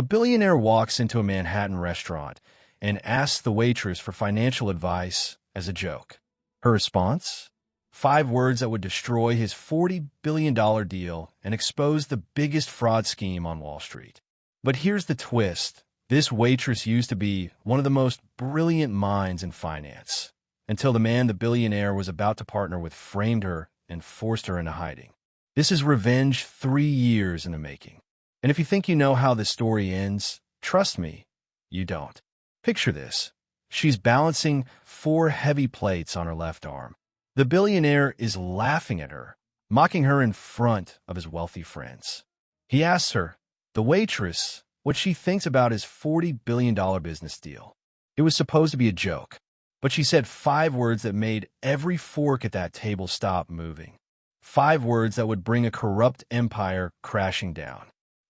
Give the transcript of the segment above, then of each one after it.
A billionaire walks into a Manhattan restaurant and asks the waitress for financial advice as a joke. Her response? 5 words that would destroy his $40 billion deal and expose the biggest fraud scheme on Wall Street. But here's the twist. This waitress used to be one of the most brilliant minds in finance, until the man the billionaire was about to partner with framed her and forced her into hiding. This is revenge 3 years in the making. And if you think you know how this story ends, trust me, you don't. Picture this. She's balancing 4 heavy plates on her left arm. The billionaire is laughing at her, mocking her in front of his wealthy friends. He asks her, the waitress, what she thinks about his $40 billion business deal. It was supposed to be a joke, but she said 5 words that made every fork at that table stop moving. 5 words that would bring a corrupt empire crashing down.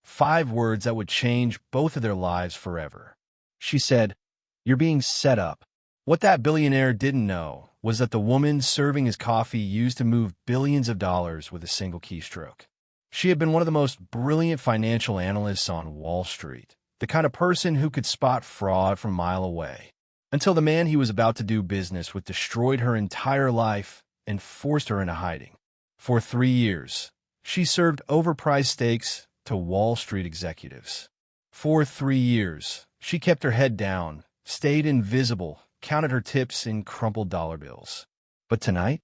5 words that would change both of their lives forever. She said, "You're being set up." What that billionaire didn't know was that the woman serving his coffee used to move billions of dollars with a single keystroke. She had been one of the most brilliant financial analysts on Wall Street, the kind of person who could spot fraud from a mile away, until the man he was about to do business with destroyed her entire life and forced her into hiding. For 3 years, she served overpriced steaks to Wall Street executives. For 3 years, she kept her head down, stayed invisible, counted her tips in crumpled dollar bills. But tonight,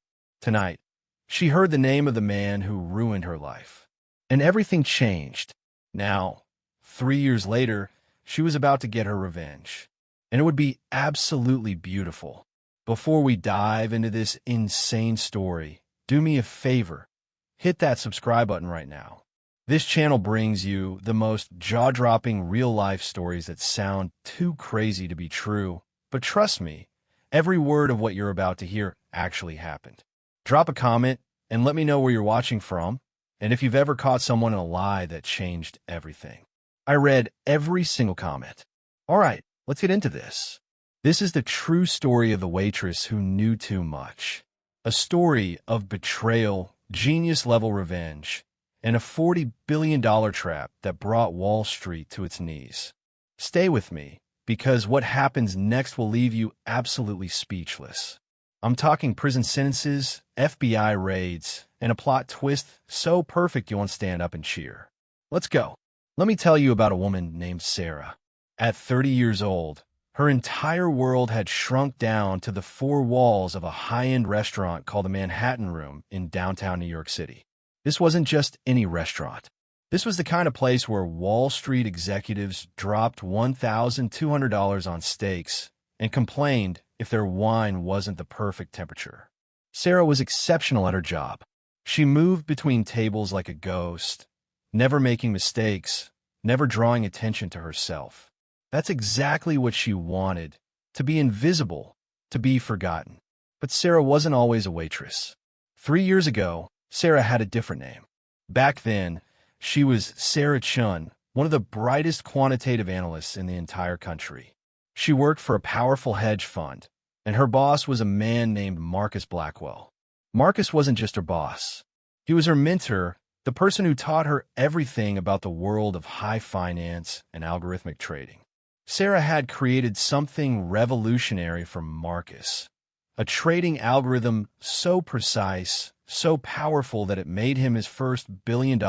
she heard the name of the man who ruined her life. And everything changed. Now, 3 years later, she was about to get her revenge. And it would be absolutely beautiful. Before we dive into this insane story, do me a favor. Hit that subscribe button right now. This channel brings you the most jaw-dropping real-life stories that sound too crazy to be true. But trust me, every word of what you're about to hear actually happened. Drop a comment and let me know where you're watching from, and if you've ever caught someone in a lie that changed everything. I read every single comment. All right, let's get into this. This is the true story of the waitress who knew too much. A story of betrayal, genius-level revenge, and a $40 billion trap that brought Wall Street to its knees. Stay with me, because what happens next will leave you absolutely speechless. I'm talking prison sentences, FBI raids, and a plot twist so perfect you won't stand up and cheer. Let's go. Let me tell you about a woman named Sarah. At 30 years old, her entire world had shrunk down to the 4 walls of a high-end restaurant called the Manhattan Room in downtown New York City. This wasn't just any restaurant. This was the kind of place where Wall Street executives dropped $1,200 on steaks and complained if their wine wasn't the perfect temperature. Sarah was exceptional at her job. She moved between tables like a ghost, never making mistakes, never drawing attention to herself. That's exactly what she wanted, to be invisible, to be forgotten. But Sarah wasn't always a waitress. 3 years ago, Sarah had a different name. Back then, she was Sarah Chun, one of the brightest quantitative analysts in the entire country. She worked for a powerful hedge fund, and her boss was a man named Marcus Blackwell. Marcus wasn't just her boss. He was her mentor, the person who taught her everything about the world of high finance and algorithmic trading. Sarah had created something revolutionary for Marcus, a trading algorithm so precise, so powerful that it made him his first $1 billion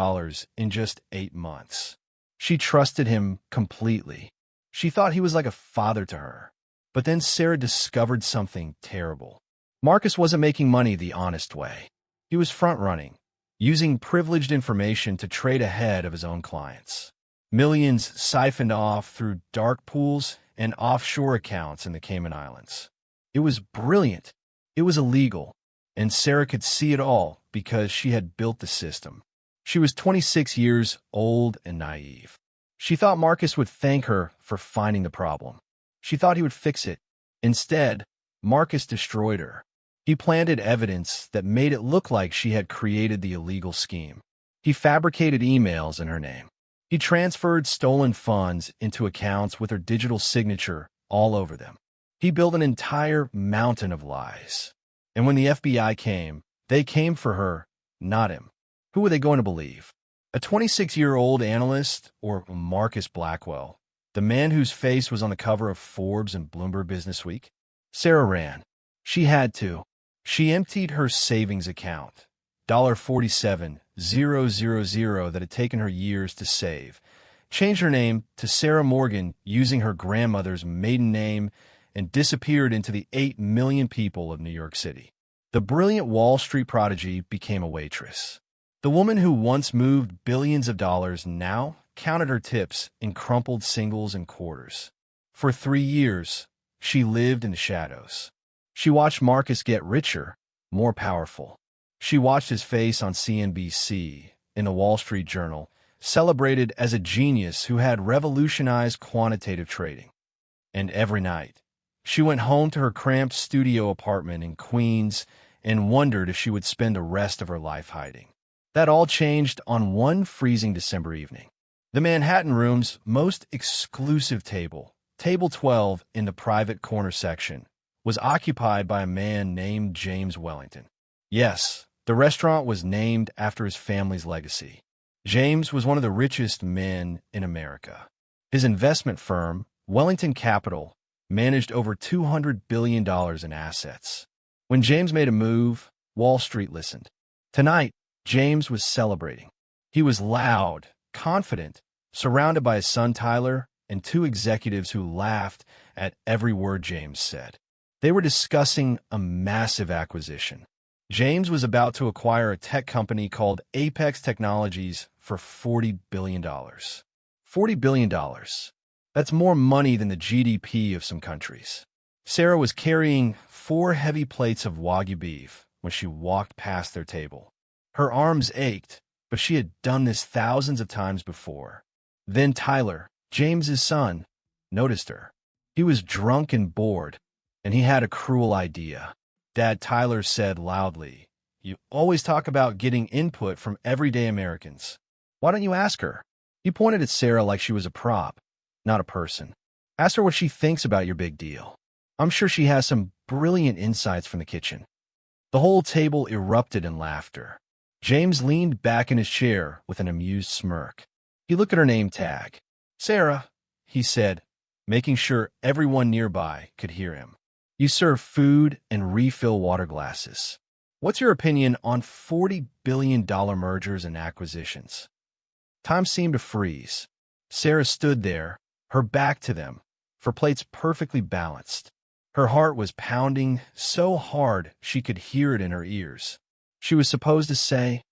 in just 8 months. She trusted him completely. She thought he was like a father to her. But then Sarah discovered something terrible. Marcus wasn't making money the honest way. He was front-running, using privileged information to trade ahead of his own clients. Millions siphoned off through dark pools and offshore accounts in the Cayman Islands. It was brilliant. It was illegal. And Sarah could see it all because she had built the system. She was 26 years old and naive. She thought Marcus would thank her for finding the problem. She thought he would fix it. Instead, Marcus destroyed her. He planted evidence that made it look like she had created the illegal scheme. He fabricated emails in her name. He transferred stolen funds into accounts with her digital signature all over them. He built an entire mountain of lies. And when the FBI came, they came for her, not him. Who were they going to believe? A 26-year-old analyst, or Marcus Blackwell, the man whose face was on the cover of Forbes and Bloomberg Businessweek? Sarah ran. She had to. She emptied her savings account, $47,000 that had taken her years to save, changed her name to Sarah Morgan using her grandmother's maiden name, and disappeared into the 8 million people of New York City. The brilliant Wall Street prodigy became a waitress. The woman who once moved billions of dollars now counted her tips in crumpled singles and quarters. For 3 years, she lived in the shadows. She watched Marcus get richer, more powerful. She watched his face on CNBC, in the Wall Street Journal, celebrated as a genius who had revolutionized quantitative trading. And every night, she went home to her cramped studio apartment in Queens and wondered if she would spend the rest of her life hiding. That all changed on one freezing December evening. The Manhattan Room's most exclusive table, Table 12 in the private corner section, was occupied by a man named James Wellington. Yes, the restaurant was named after his family's legacy. James was one of the richest men in America. His investment firm, Wellington Capital, managed over $200 billion in assets. When James made a move, Wall Street listened. Tonight, James was celebrating. He was loud, confident, surrounded by his son Tyler and 2 executives who laughed at every word James said. They were discussing a massive acquisition. James was about to acquire a tech company called Apex Technologies for $40 billion. $40 billion. That's more money than the GDP of some countries. Sarah was carrying 4 heavy plates of Wagyu beef when she walked past their table. Her arms ached, but she had done this thousands of times before. Then Tyler, James's son, noticed her. He was drunk and bored, and he had a cruel idea. Dad, Tyler said loudly, "You always talk about getting input from everyday Americans. Why don't you ask her?" He pointed at Sarah like she was a prop, not a person. "Ask her what she thinks about your big deal. I'm sure she has some brilliant insights from the kitchen." The whole table erupted in laughter. James leaned back in his chair with an amused smirk. He looked at her name tag. "Sarah," he said, making sure everyone nearby could hear him. "You serve food and refill water glasses. What's your opinion on $40 billion mergers and acquisitions?" Time seemed to freeze. Sarah stood there, her back to them, her plates perfectly balanced. Her heart was pounding so hard she could hear it in her ears. She was supposed to say,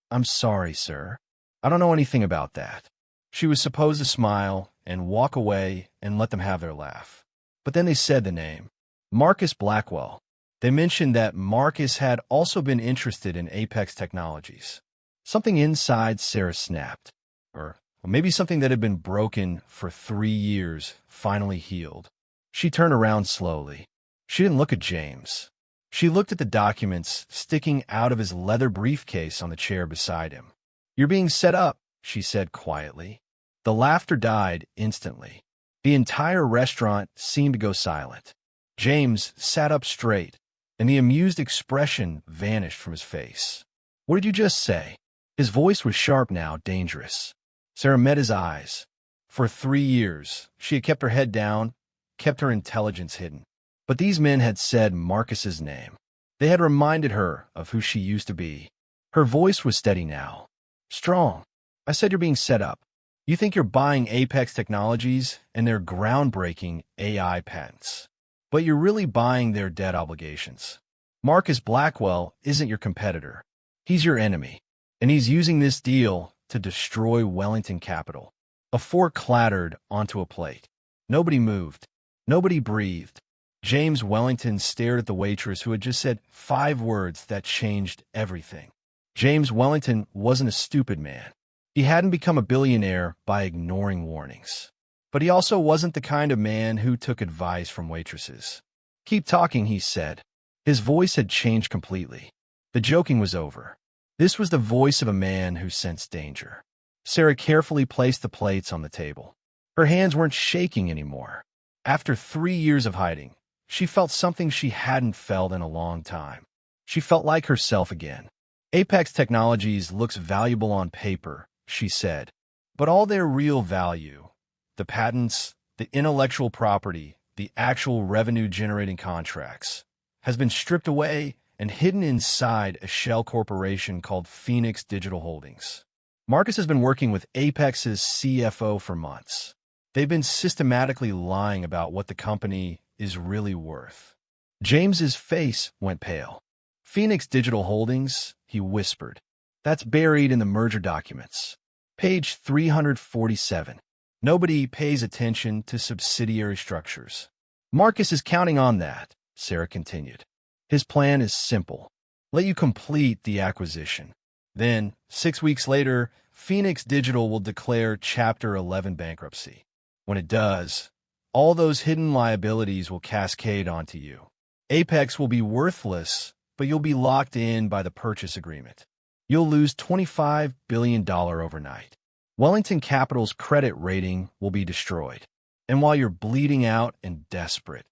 "I'm sorry, sir. I don't know anything about that." She was supposed to smile and walk away and let them have their laugh. But then they said the name, Marcus Blackwell. They mentioned that Marcus had also been interested in Apex Technologies. Something inside Sarah snapped. Or maybe something that had been broken for 3 years finally healed. She turned around slowly. She didn't look at James. She looked at the documents sticking out of his leather briefcase on the chair beside him. "You're being set up," she said quietly. The laughter died instantly. The entire restaurant seemed to go silent. James sat up straight, and the amused expression vanished from his face. "What did you just say?" His voice was sharp now, dangerous. Sarah met his eyes. For 3 years, she had kept her head down, kept her intelligence hidden. But these men had said Marcus's name. They had reminded her of who she used to be. Her voice was steady now. "Strong. I said you're being set up. You think you're buying Apex Technologies and their groundbreaking AI patents. But you're really buying their debt obligations. Marcus Blackwell isn't your competitor. He's your enemy. And he's using this deal to destroy Wellington Capital." A fork clattered onto a plate. Nobody moved. Nobody breathed. James Wellington stared at the waitress who had just said 5 words that changed everything. James Wellington wasn't a stupid man. He hadn't become a billionaire by ignoring warnings. But he also wasn't the kind of man who took advice from waitresses. "Keep talking," he said. His voice had changed completely. The joking was over. This was the voice of a man who sensed danger. Sarah carefully placed the plates on the table. Her hands weren't shaking anymore. After 3 years of hiding, she felt something she hadn't felt in a long time. She felt like herself again. Apex Technologies looks valuable on paper, she said. But all their real value, the patents, the intellectual property, the actual revenue-generating contracts, has been stripped away and hidden inside a shell corporation called Phoenix Digital Holdings. Marcus has been working with Apex's CFO for months. They've been systematically lying about what the company is really worth. James's face went pale. Phoenix Digital Holdings, he whispered. That's buried in the merger documents. Page 347. Nobody pays attention to subsidiary structures. Marcus is counting on that, Sarah continued. His plan is simple. Let you complete the acquisition. Then, 6 weeks later, Phoenix Digital will declare Chapter 11 bankruptcy. When it does, all those hidden liabilities will cascade onto you. Apex will be worthless, but you'll be locked in by the purchase agreement. You'll lose $25 billion overnight. Wellington Capital's credit rating will be destroyed. And while you're bleeding out and desperate,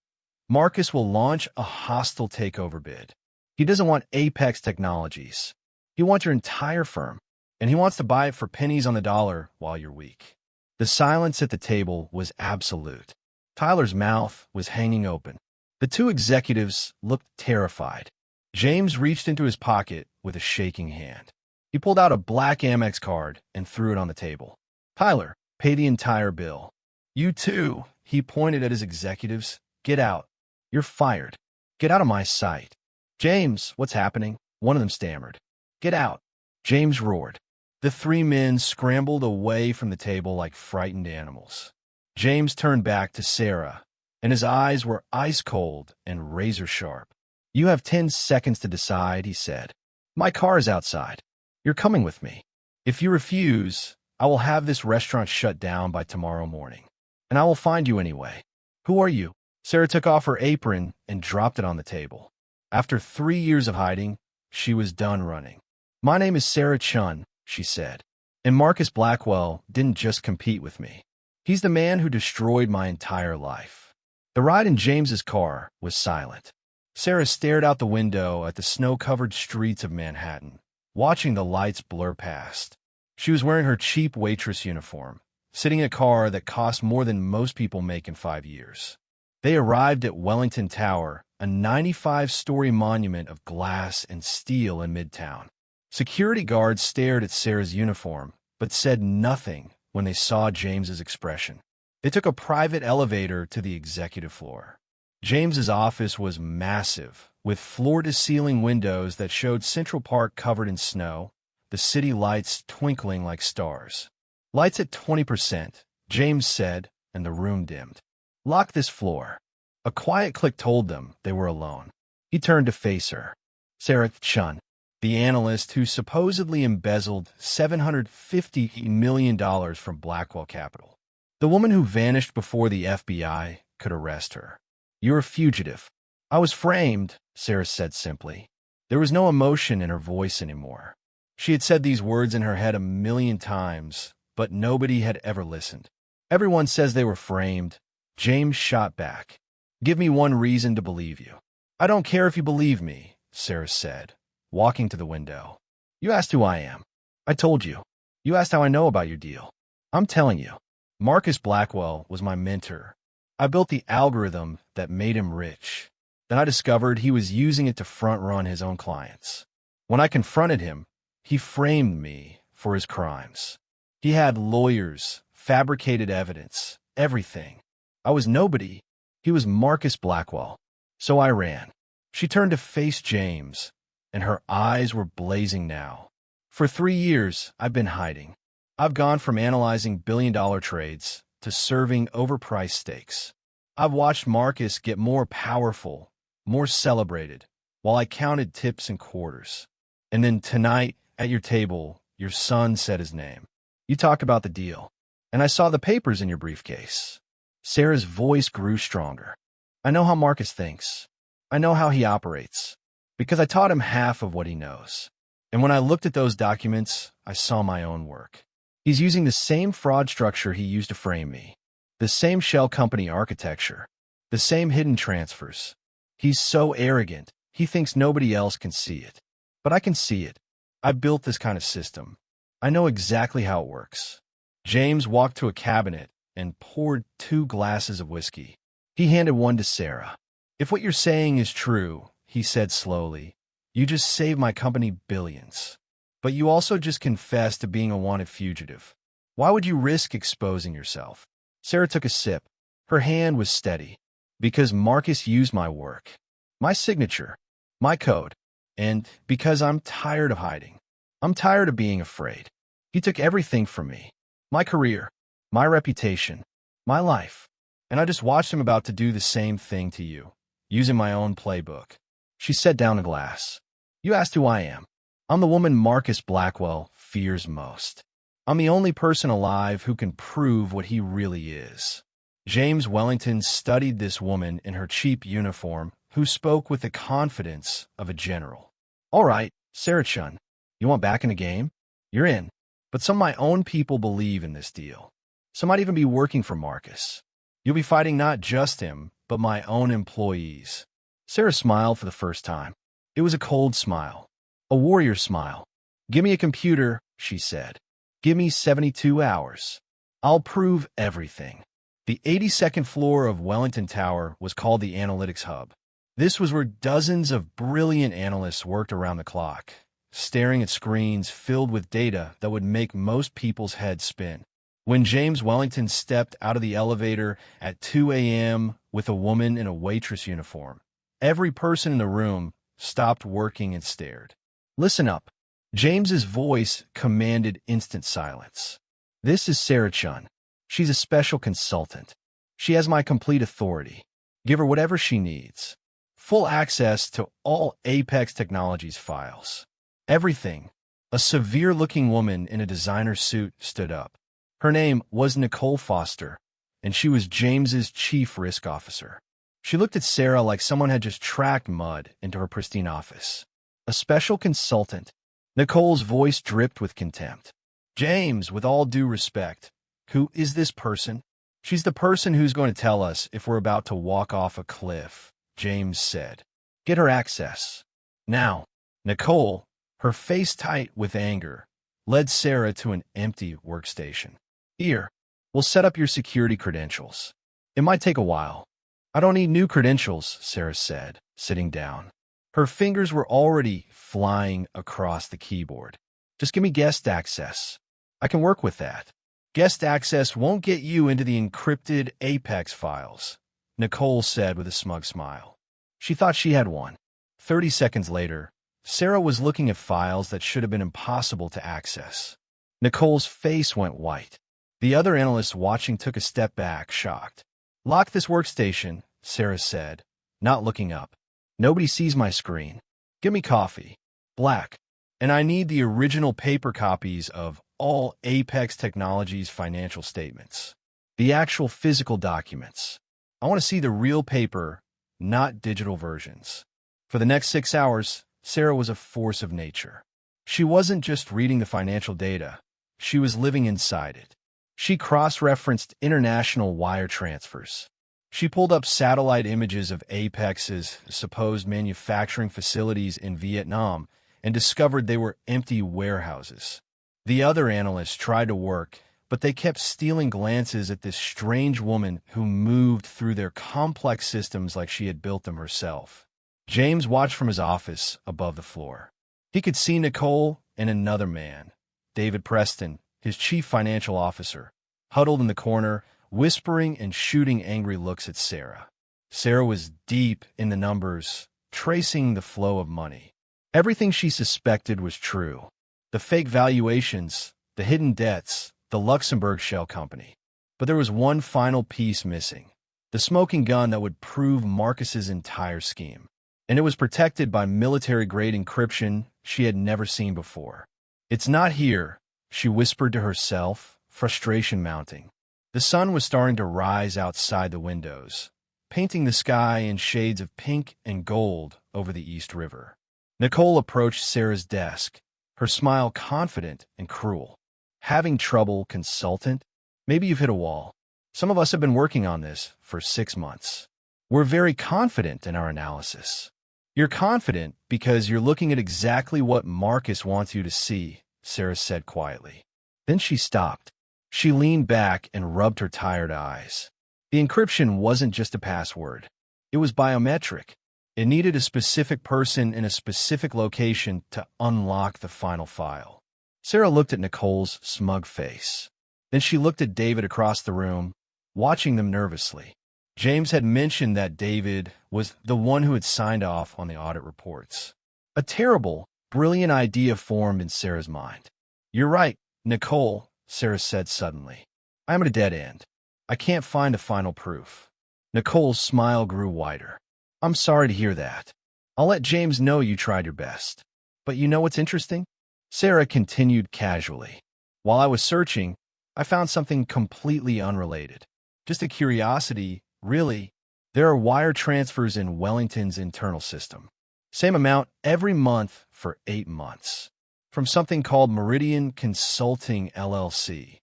Marcus will launch a hostile takeover bid. He doesn't want Apex Technologies. He wants your entire firm, and he wants to buy it for pennies on the dollar while you're weak. The silence at the table was absolute. Tyler's mouth was hanging open. The two executives looked terrified. James reached into his pocket with a shaking hand. He pulled out a black Amex card and threw it on the table. Tyler, pay the entire bill. You too, he pointed at his executives. Get out. You're fired. Get out of my sight. James, what's happening? One of them stammered. Get out. James roared. The three men scrambled away from the table like frightened animals. James turned back to Sarah, and his eyes were ice cold and razor sharp. You have 10 seconds to decide, he said. My car is outside. You're coming with me. If you refuse, I will have this restaurant shut down by tomorrow morning. And I will find you anyway. Who are you? Sarah took off her apron and dropped it on the table. After 3 years of hiding, she was done running. My name is Sarah Chun, she said. And Marcus Blackwell didn't just compete with me. He's the man who destroyed my entire life. The ride in James's car was silent. Sarah stared out the window at the snow-covered streets of Manhattan, watching the lights blur past. She was wearing her cheap Waitress uniform, sitting in a car that cost more than most people make in 5 years. They arrived at Wellington Tower, a 95-story monument of glass and steel in Midtown. Security guards stared at Sarah's uniform, but said nothing when they saw James's expression. They took a private elevator to the executive floor. James's office was massive, with floor-to-ceiling windows that showed Central Park covered in snow, the city lights twinkling like stars. Lights at 20%, James said, and the room dimmed. Lock this floor. A quiet click told them they were alone. He turned to face her. Sarah Chun, the analyst who supposedly embezzled $750 million from Blackwell Capital. The woman who vanished before the FBI could arrest her. You're a fugitive. I was framed, Sarah said simply. There was no emotion in her voice anymore. She had said these words in her head 1,000,000 times, but nobody had ever listened. Everyone says they were framed. James shot back. Give me one reason to believe you. I don't care if you believe me, Sarah said, walking to the window. You asked who I am. I told you. You asked how I know about your deal. I'm telling you. Marcus Blackwell was my mentor. I built the algorithm that made him rich. Then I discovered he was using it to front-run his own clients. When I confronted him, he framed me for his crimes. He had lawyers, fabricated evidence, everything. I was nobody. He was Marcus Blackwell. So I ran. She turned to face James, and her eyes were blazing now. For 3 years, I've been hiding. I've gone from analyzing billion-dollar trades to serving overpriced steaks. I've watched Marcus get more powerful, more celebrated, while I counted tips and quarters. And then tonight, at your table, your son said his name. You talked about the deal, and I saw the papers in your briefcase. Sarah's voice grew stronger. I know how Marcus thinks. I know how he operates, because I taught him half of what he knows. And when I looked at those documents, I saw my own work. He's using the same fraud structure he used to frame me, the same shell company architecture, the same hidden transfers. He's so arrogant, he thinks nobody else can see it. But I can see it. I built this kind of system. I know exactly how it works. James walked to a cabinet and poured 2 glasses of whiskey. He handed one to Sarah. If what you're saying is true, he said slowly, you just saved my company billions. But you also just confessed to being a wanted fugitive. Why would you risk exposing yourself? Sarah took a sip. Her hand was steady. Because Marcus used my work, my signature, my code, and because I'm tired of hiding. I'm tired of being afraid. He took everything from me. My career, my reputation, my life. And I just watched him about to do the same thing to you, using my own playbook. She set down a glass. You asked who I am. I'm the woman Marcus Blackwell fears most. I'm the only person alive who can prove what he really is. James Wellington studied this woman in her cheap uniform, who spoke with the confidence of a general. All right, Sarah Chun, you want back in the game? You're in. But some of my own people believe in this deal. Some might even be working for Marcus. You'll be fighting not just him, but my own employees. Sarah smiled for the first time. It was a cold smile. A warrior smile. Give me a computer, she said. Give me 72 hours. I'll prove everything. The 82nd floor of Wellington Tower was called the Analytics Hub. This was where dozens of brilliant analysts worked around the clock, staring at screens filled with data that would make most people's heads spin. When James Wellington stepped out of the elevator at 2 a.m. with a woman in a waitress uniform, every person in the room stopped working and stared. Listen up. James's voice commanded instant silence. This is Sarah Chun. She's a special consultant. She has my complete authority. Give her whatever she needs. Full access to all Apex Technologies files. Everything. A severe-looking woman in a designer suit stood up. Her name was Nicole Foster, and she was James's chief risk officer. She looked at Sarah like someone had just tracked mud into her pristine office. A special consultant. Nicole's voice dripped with contempt. James, with all due respect, who is this person? She's the person who's going to tell us if we're about to walk off a cliff, James said. Get her access. Now, Nicole, her face tight with anger, led Sarah to an empty workstation. Here, we'll set up your security credentials. It might take a while. I don't need new credentials, Sarah said, sitting down. Her fingers were already flying across the keyboard. Just give me guest access. I can work with that. Guest access won't get you into the encrypted Apex files, Nicole said with a smug smile. She thought she had one. 30 seconds later, Sarah was looking at files that should have been impossible to access. Nicole's face went white. The other analysts watching took a step back, shocked. Lock this workstation, Sarah said, not looking up. Nobody sees my screen. Give me coffee. Black. And I need the original paper copies of all Apex Technologies financial statements. The actual physical documents. I want to see the real paper, not digital versions. For the next 6 hours, Sarah was a force of nature. She wasn't just reading the financial data. She was living inside it. She cross-referenced international wire transfers. She pulled up satellite images of Apex's supposed manufacturing facilities in Vietnam and discovered they were empty warehouses. The other analysts tried to work, but they kept stealing glances at this strange woman who moved through their complex systems like she had built them herself. James watched from his office above the floor. He could see Nicole and another man, David Preston, his chief financial officer, huddled in the corner, whispering and shooting angry looks at Sarah. Sarah was deep in the numbers, tracing the flow of money. Everything she suspected was true. The fake valuations, the hidden debts, the Luxembourg shell company. But there was one final piece missing. The smoking gun that would prove Marcus's entire scheme. And it was protected by military-grade encryption she had never seen before. It's not here, she whispered to herself, frustration mounting. The sun was starting to rise outside the windows, painting the sky in shades of pink and gold over the East River. Nicole approached Sarah's desk, her smile confident and cruel. Having trouble, consultant? Maybe you've hit a wall. Some of us have been working on this for 6 months. We're very confident in our analysis. You're confident because you're looking at exactly what Marcus wants you to see, Sarah said quietly. Then she stopped. She leaned back and rubbed her tired eyes. The encryption wasn't just a password. It was biometric. It needed a specific person in a specific location to unlock the final file. Sarah looked at Nicole's smug face. Then she looked at David across the room, watching them nervously. James had mentioned that David was the one who had signed off on the audit reports. A terrible, brilliant idea formed in Sarah's mind. "You're right, Nicole," Sarah said suddenly. "I'm at a dead end. I can't find the final proof." Nicole's smile grew wider. "I'm sorry to hear that. I'll let James know you tried your best. But you know what's interesting?" Sarah continued casually. "While I was searching, I found something completely unrelated. Just a curiosity, really. There are wire transfers in Wellington's internal system. Same amount every month for 8 months. From something called Meridian Consulting LLC.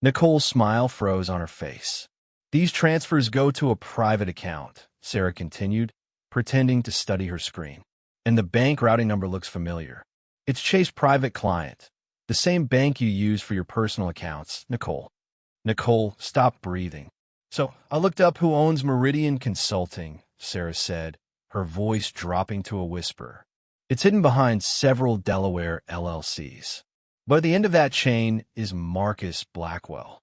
Nicole's smile froze on her face. "These transfers go to a private account," Sarah continued, pretending to study her screen. "And the bank routing number looks familiar. It's Chase Private Client, the same bank you use for your personal accounts, Nicole." Nicole stopped breathing. "So I looked up who owns Meridian Consulting," Sarah said, her voice dropping to a whisper. "It's hidden behind several Delaware LLCs. But at the end of that chain is Marcus Blackwell."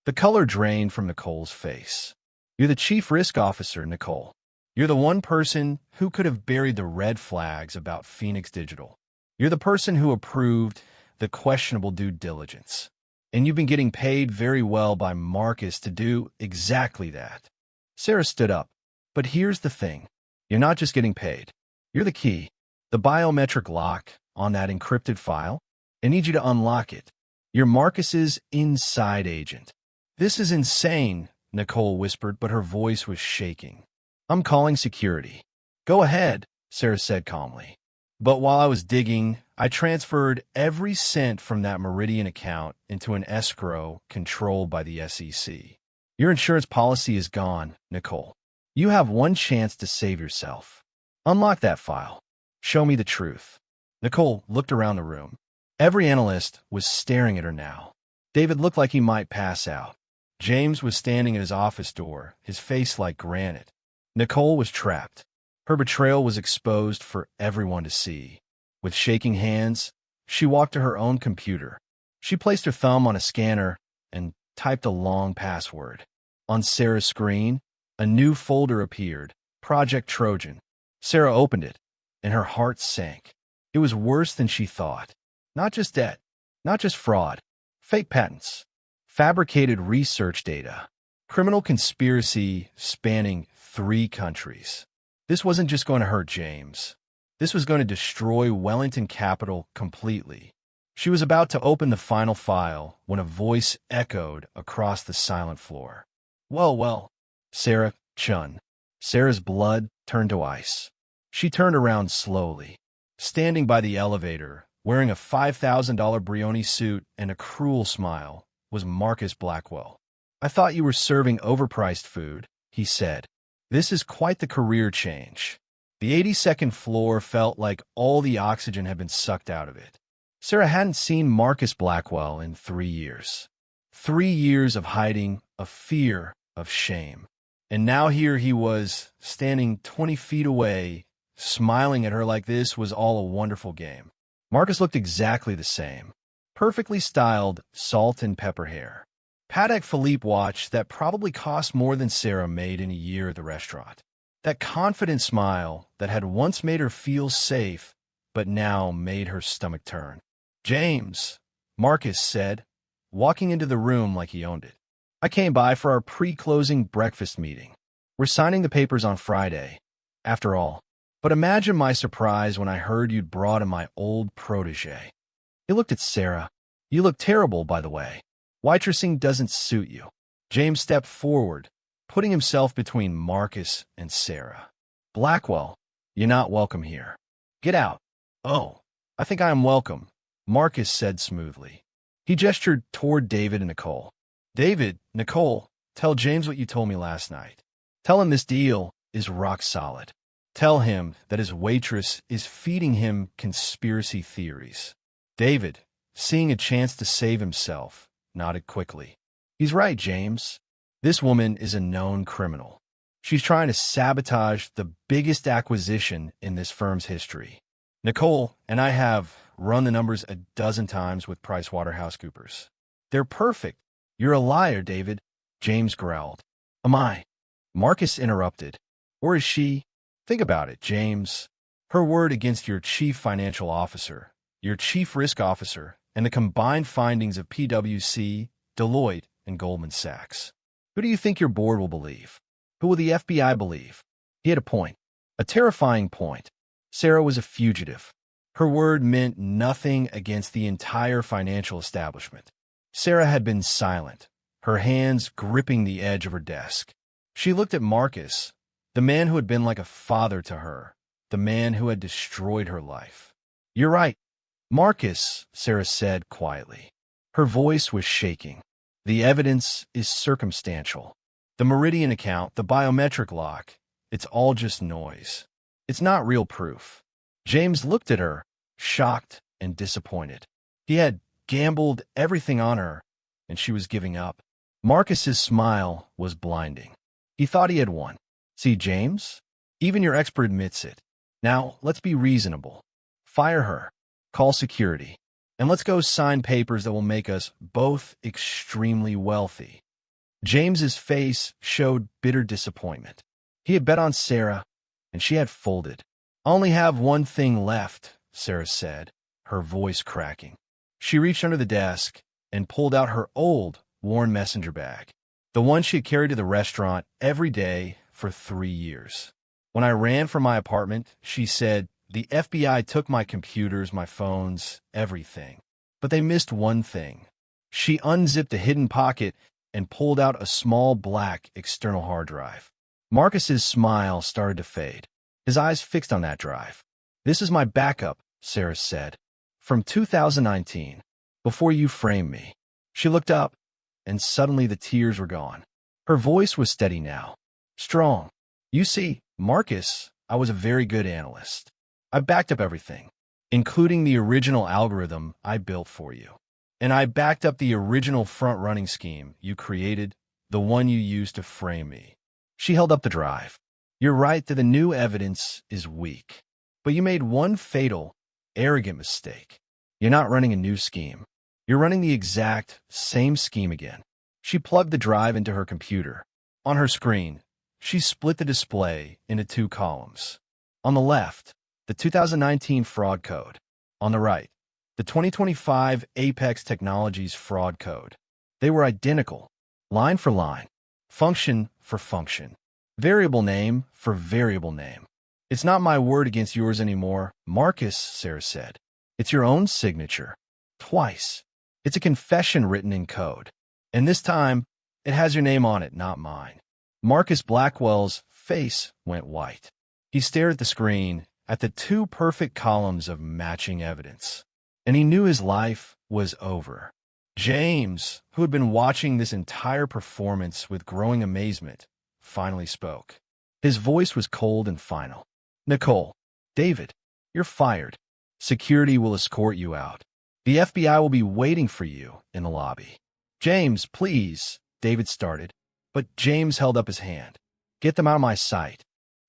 The color drained from Nicole's face. "You're the chief risk officer, Nicole. You're the one person who could have buried the red flags about Phoenix Digital. You're the person who approved the questionable due diligence. And you've been getting paid very well by Marcus to do exactly that." Sarah stood up. "But here's the thing. You're not just getting paid. You're the key. The biometric lock on that encrypted file. I need you to unlock it. You're Marcus's inside agent." "This is insane," Nicole whispered, but her voice was shaking. "I'm calling security." "Go ahead," Sarah said calmly. "But while I was digging, I transferred every cent from that Meridian account into an escrow controlled by the SEC. Your insurance policy is gone, Nicole. You have one chance to save yourself. Unlock that file. Show me the truth." Nicole looked around the room. Every analyst was staring at her now. David looked like he might pass out. James was standing at his office door, his face like granite. Nicole was trapped. Her betrayal was exposed for everyone to see. With shaking hands, she walked to her own computer. She placed her thumb on a scanner and typed a long password. On Sarah's screen, a new folder appeared, Project Trojan. Sarah opened it, and her heart sank. It was worse than she thought. Not just debt, not just fraud, fake patents, fabricated research data, criminal conspiracy spanning 3 countries. This wasn't just going to hurt James. This was going to destroy Wellington Capital completely. She was about to open the final file when a voice echoed across the silent floor. Well, Sarah Chun." Sarah's blood turned to ice. She turned around slowly. Standing by the elevator, wearing a $5,000 Brioni suit and a cruel smile, was Marcus Blackwell. "I thought you were serving overpriced food," he said. "This is quite the career change." The 82nd floor felt like all the oxygen had been sucked out of it. Sarah hadn't seen Marcus Blackwell in 3 years. 3 years of hiding, of fear, of shame. And now here he was, standing 20 feet away, smiling at her like this was all a wonderful game. Marcus looked exactly the same. Perfectly styled salt and pepper hair. Patek Philippe watch that probably cost more than Sarah made in a year at the restaurant. That confident smile that had once made her feel safe, but now made her stomach turn. "James," Marcus said, walking into the room like he owned it. "I came by for our pre-closing breakfast meeting. We're signing the papers on Friday, after all. But imagine my surprise when I heard you'd brought in my old protege." He looked at Sarah. "You look terrible, by the way. Waitressing doesn't suit you." James stepped forward, putting himself between Marcus and Sarah. "Blackwell, you're not welcome here. Get out." "Oh, I think I am welcome," Marcus said smoothly. He gestured toward David and Nicole. "David, Nicole, tell James what you told me last night. Tell him this deal is rock solid. Tell him that his waitress is feeding him conspiracy theories." "David," seeing a chance to save himself, nodded quickly. He's right, James. This woman is a known criminal. She's trying to sabotage the biggest acquisition in this firm's history. Nicole and I have run the numbers a dozen times with PricewaterhouseCoopers. They're perfect. You're a liar, David, James growled. Am I? Marcus interrupted. Or is she? Think about it, James. Her word against your chief financial officer, your chief risk officer, and the combined findings of PwC, Deloitte, and Goldman Sachs. Who do you think your board will believe? Who will the FBI believe? He had a point. A terrifying point. Sarah was a fugitive. Her word meant nothing against the entire financial establishment. Sarah had been silent, her hands gripping the edge of her desk. She looked at Marcus, the man who had been like a father to her, the man who had destroyed her life. You're right, Marcus, Sarah said quietly. Her voice was shaking. The evidence is circumstantial. The Meridian account, the biometric lock, it's all just noise. It's not real proof. James looked at her, shocked and disappointed. He had gambled everything on her, and she was giving up. Marcus's smile was blinding. He thought he had won. See, James? Even your expert admits it. Now, let's be reasonable. Fire her. Call security. And let's go sign papers that will make us both extremely wealthy. James's face showed bitter disappointment. He had bet on Sarah, and she had folded. I only have one thing left, Sarah said, her voice cracking. She reached under the desk and pulled out her old, worn messenger bag, the one she had carried to the restaurant every day for 3 years. When I ran from my apartment, she said, the FBI took my computers, my phones, everything. But they missed one thing. She unzipped a hidden pocket and pulled out a small black external hard drive. Marcus's smile started to fade, his eyes fixed on that drive. This is my backup, Sarah said, from 2019, before you framed me. She looked up, and suddenly the tears were gone. Her voice was steady now, strong. You see, Marcus, I was a very good analyst. I backed up everything, including the original algorithm I built for you. And I backed up the original front-running scheme you created, the one you used to frame me. She held up the drive. You're right that the new evidence is weak. But you made one fatal, arrogant mistake. You're not running a new scheme. You're running the exact same scheme again. She plugged the drive into her computer. On her screen, she split the display into 2 columns. On the left, the 2019 fraud code. On the right, the 2025 Apex Technologies fraud code. They were identical, line for line, function for function, variable name for variable name. It's not my word against yours anymore, Marcus, Sarah said. It's your own signature. Twice. It's a confession written in code. And this time, it has your name on it, not mine. Marcus Blackwell's face went white. He stared at the screen, at the 2 perfect columns of matching evidence. And he knew his life was over. James, who had been watching this entire performance with growing amazement, finally spoke. His voice was cold and final. Nicole, David, you're fired. Security will escort you out. The FBI will be waiting for you in the lobby. James, please, David started, but James held up his hand. Get them out of my sight.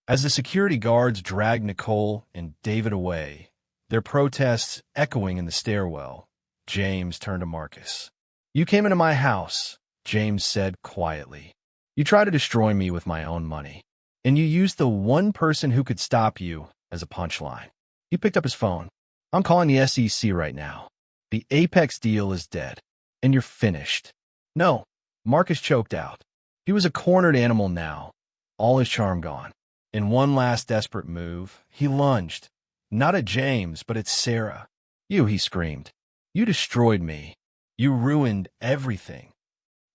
As the security guards dragged Nicole and David away, their protests echoing in the stairwell, James turned to Marcus. You came into my house, James said quietly. You tried to destroy me with my own money, and you used the one person who could stop you as a punchline. He picked up his phone. I'm calling the SEC right now. The Apex deal is dead, and you're finished. No, Marcus choked out. He was a cornered animal now, all his charm gone. In one last desperate move, he lunged, not at James, but at Sarah. You, he screamed. You destroyed me. You ruined everything.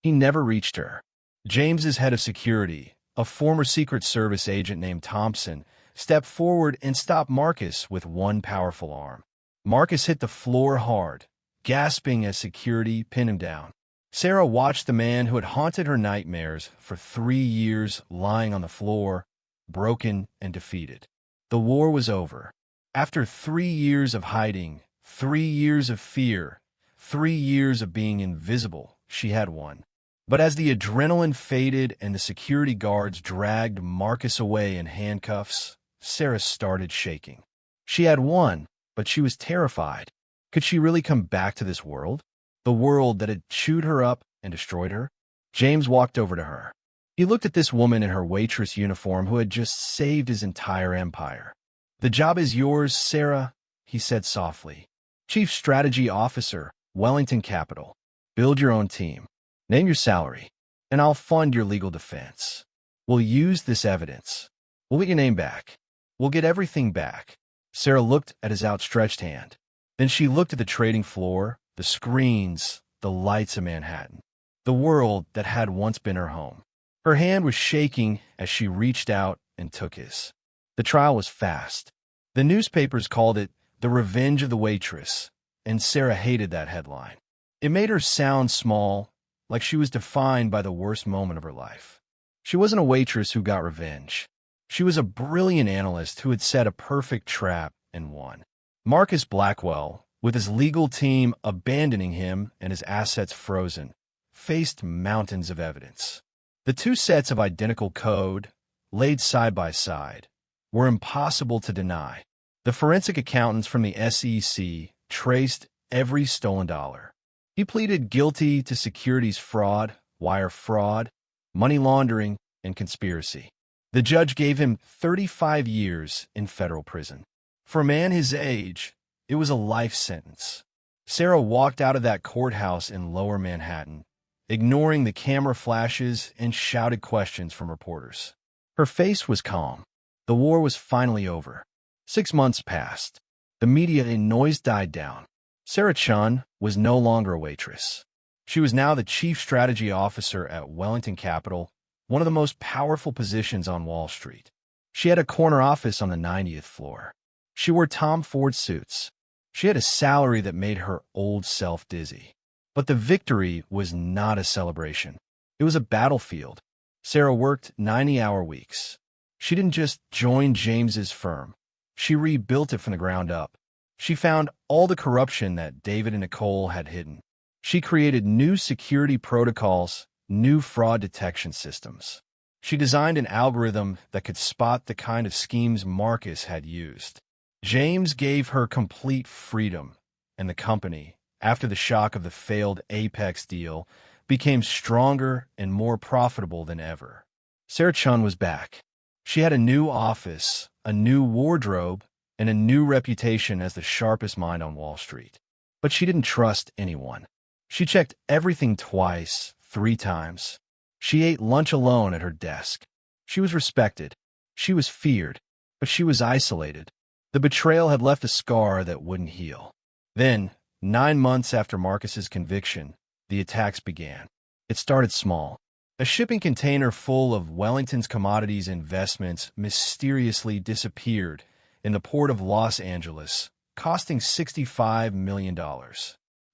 He never reached her. James's head of security, a former Secret Service agent named Thompson, stepped forward and stopped Marcus with one powerful arm. Marcus hit the floor hard, gasping as security pinned him down. Sarah watched the man who had haunted her nightmares for 3 years lying on the floor, broken and defeated. The war was over. After 3 years of hiding, 3 years of fear, 3 years of being invisible, she had won. But as the adrenaline faded and the security guards dragged Marcus away in handcuffs, Sarah started shaking. She had won, but she was terrified. Could she really come back to this world? The world that had chewed her up and destroyed her? James walked over to her. He looked at this woman in her waitress uniform who had just saved his entire empire. "The job is yours, Sarah," he said softly. "Chief Strategy Officer, Wellington Capital. Build your own team. Name your salary, and I'll fund your legal defense. We'll use this evidence. We'll get your name back. We'll get everything back." Sarah looked at his outstretched hand. Then she looked at the trading floor, the screens, the lights of Manhattan, the world that had once been her home. Her hand was shaking as she reached out and took his. The trial was fast. The newspapers called it "The Revenge of the Waitress," and Sarah hated that headline. It made her sound small, like she was defined by the worst moment of her life. She wasn't a waitress who got revenge. She was a brilliant analyst who had set a perfect trap and won. Marcus Blackwell, with his legal team abandoning him and his assets frozen, faced mountains of evidence. The two sets of identical code, laid side by side, were impossible to deny. The forensic accountants from the SEC traced every stolen dollar. He pleaded guilty to securities fraud, wire fraud, money laundering, and conspiracy. The judge gave him 35 years in federal prison. For a man his age, it was a life sentence. Sarah walked out of that courthouse in Lower Manhattan, ignoring the camera flashes and shouted questions from reporters. Her face was calm. The war was finally over. 6 months passed. The media noise died down. Sarah Chun was no longer a waitress. She was now the chief strategy officer at Wellington Capital, one of the most powerful positions on Wall Street. She had a corner office on the 90th floor. She wore Tom Ford suits. She had a salary that made her old self dizzy. But the victory was not a celebration. It was a battlefield. Sarah worked 90-hour weeks. She didn't just join James's firm. She rebuilt it from the ground up. She found all the corruption that David and Nicole had hidden. She created new security protocols, new fraud detection systems. She designed an algorithm that could spot the kind of schemes Marcus had used. James gave her complete freedom, and the company, after the shock of the failed Apex deal, became stronger and more profitable than ever. Sarah Chun was back. She had a new office, a new wardrobe, and a new reputation as the sharpest mind on Wall Street. But she didn't trust anyone. She checked everything twice, 3 times. She ate lunch alone at her desk. She was respected. She was feared, but she was isolated. The betrayal had left a scar that wouldn't heal. Then, 9 months after Marcus's conviction, the attacks began. It started small. A shipping container full of Wellington's commodities investments mysteriously disappeared in the port of Los Angeles, costing $65 million.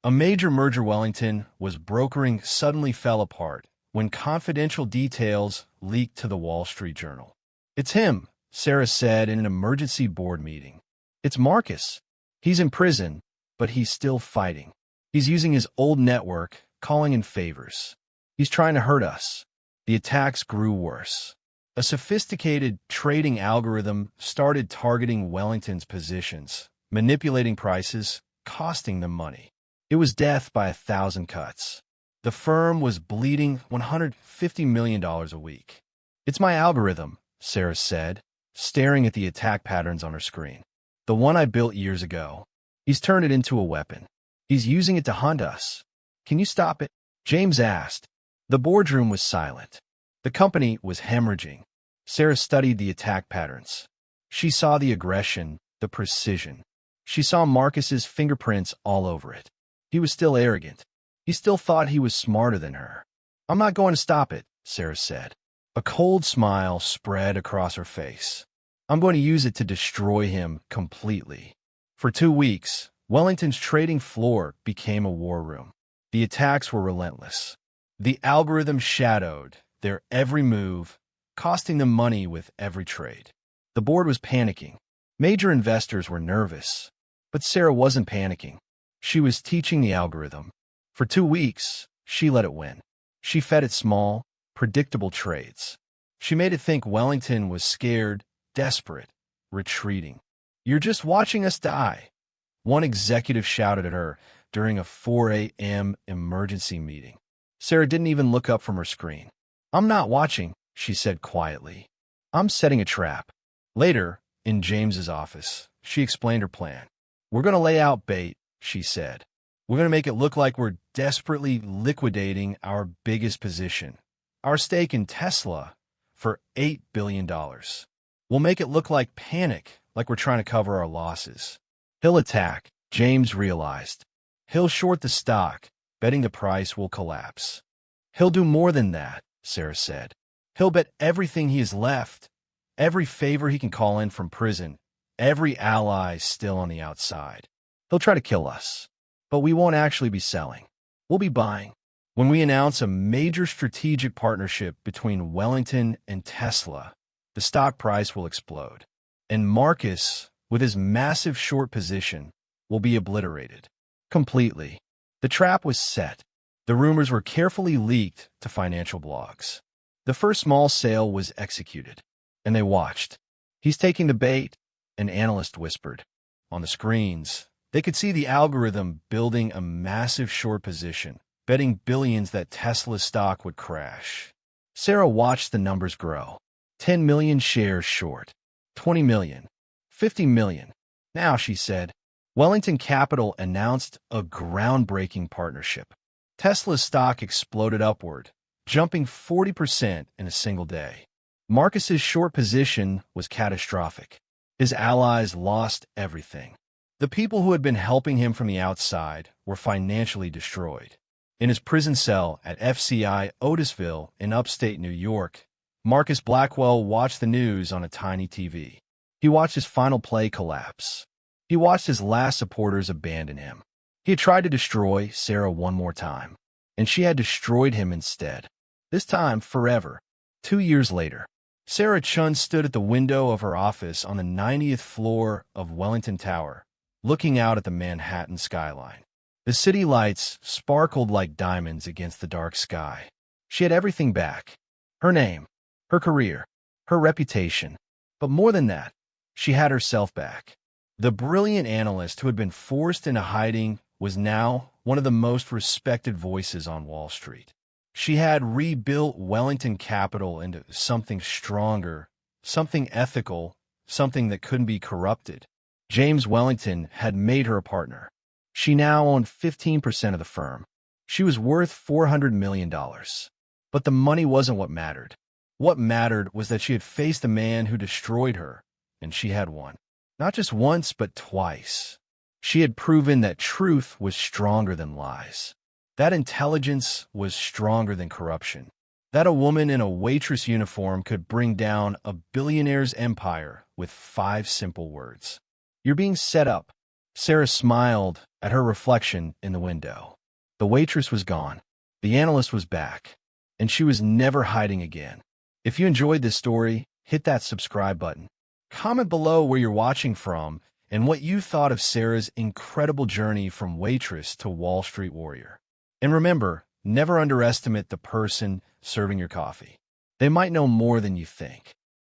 A major merger Wellington was brokering suddenly fell apart when confidential details leaked to the Wall Street Journal. "It's him," Sarah said in an emergency board meeting. "It's Marcus. He's in prison, but he's still fighting. He's using his old network, calling in favors. He's trying to hurt us." The attacks grew worse. A sophisticated trading algorithm started targeting Wellington's positions, manipulating prices, costing them money. It was death by 1,000 cuts. The firm was bleeding $150 million a week. "It's my algorithm," Sarah said, staring at the attack patterns on her screen. "The one I built years ago. He's turned it into a weapon. He's using it to hunt us. Can you stop it?" James asked. The boardroom was silent. The company was hemorrhaging. Sarah studied the attack patterns. She saw the aggression, the precision. She saw Marcus's fingerprints all over it. He was still arrogant. He still thought he was smarter than her. "I'm not going to stop it," Sarah said. A cold smile spread across her face. "I'm going to use it to destroy him completely." For 2 weeks, Wellington's trading floor became a war room. The attacks were relentless. The algorithm shadowed their every move, costing them money with every trade. The board was panicking. Major investors were nervous. But Sarah wasn't panicking. She was teaching the algorithm. For 2 weeks, she let it win. She fed it small, predictable trades. She made it think Wellington was scared, desperate, retreating. "You're just watching us die," one executive shouted at her during a 4 a.m. emergency meeting. Sarah didn't even look up from her screen. "I'm not watching," she said quietly. "I'm setting a trap." Later, in James's office, she explained her plan. "We're going to lay out bait," she said. "We're going to make it look like we're desperately liquidating our biggest position, our stake in Tesla, for $8 billion. We'll make it look like panic, like we're trying to cover our losses." He'll attack, James realized. He'll short the stock, betting the price will collapse. He'll do more than that, Sarah said. He'll bet everything he has left, every favor he can call in from prison, every ally still on the outside. He'll try to kill us, but we won't actually be selling. We'll be buying. When we announce a major strategic partnership between Wellington and Tesla, the stock price will explode. And Marcus, with his massive short position, will be obliterated. Completely. The trap was set. The rumors were carefully leaked to financial blogs. The first small sale was executed, and they watched. "He's taking the bait," an analyst whispered. On the screens, they could see the algorithm building a massive short position, betting billions that Tesla's stock would crash. Sarah watched the numbers grow. 10 million shares short, 20 million, 50 million. Now, she said, Wellington Capital announced a groundbreaking partnership. Tesla's stock exploded upward, jumping 40% in a single day. Marcus's short position was catastrophic. His allies lost everything. The people who had been helping him from the outside were financially destroyed. In his prison cell at FCI Otisville in upstate New York, Marcus Blackwell watched the news on a tiny TV. He watched his final play collapse. He watched his last supporters abandon him. He had tried to destroy Sarah one more time, and she had destroyed him instead. This time forever. 2 years later, Sarah Chun stood at the window of her office on the 90th floor of Wellington Tower, looking out at the Manhattan skyline. The city lights sparkled like diamonds against the dark sky. She had everything back. Her name, her career, her reputation. But more than that, she had herself back. The brilliant analyst who had been forced into hiding was now one of the most respected voices on Wall Street. She had rebuilt Wellington Capital into something stronger, something ethical, something that couldn't be corrupted. James Wellington had made her a partner. She now owned 15% of the firm. She was worth $400 million. But the money wasn't what mattered. What mattered was that she had faced a man who destroyed her, and she had won. Not just once, but twice. She had proven that truth was stronger than lies. That intelligence was stronger than corruption. That a woman in a waitress uniform could bring down a billionaire's empire with 5 simple words. "You're being set up." Sarah smiled at her reflection in the window. The waitress was gone. The analyst was back. And she was never hiding again. If you enjoyed this story, hit that subscribe button. Comment below where you're watching from and what you thought of Sarah's incredible journey from waitress to Wall Street warrior. And remember, never underestimate the person serving your coffee. They might know more than you think.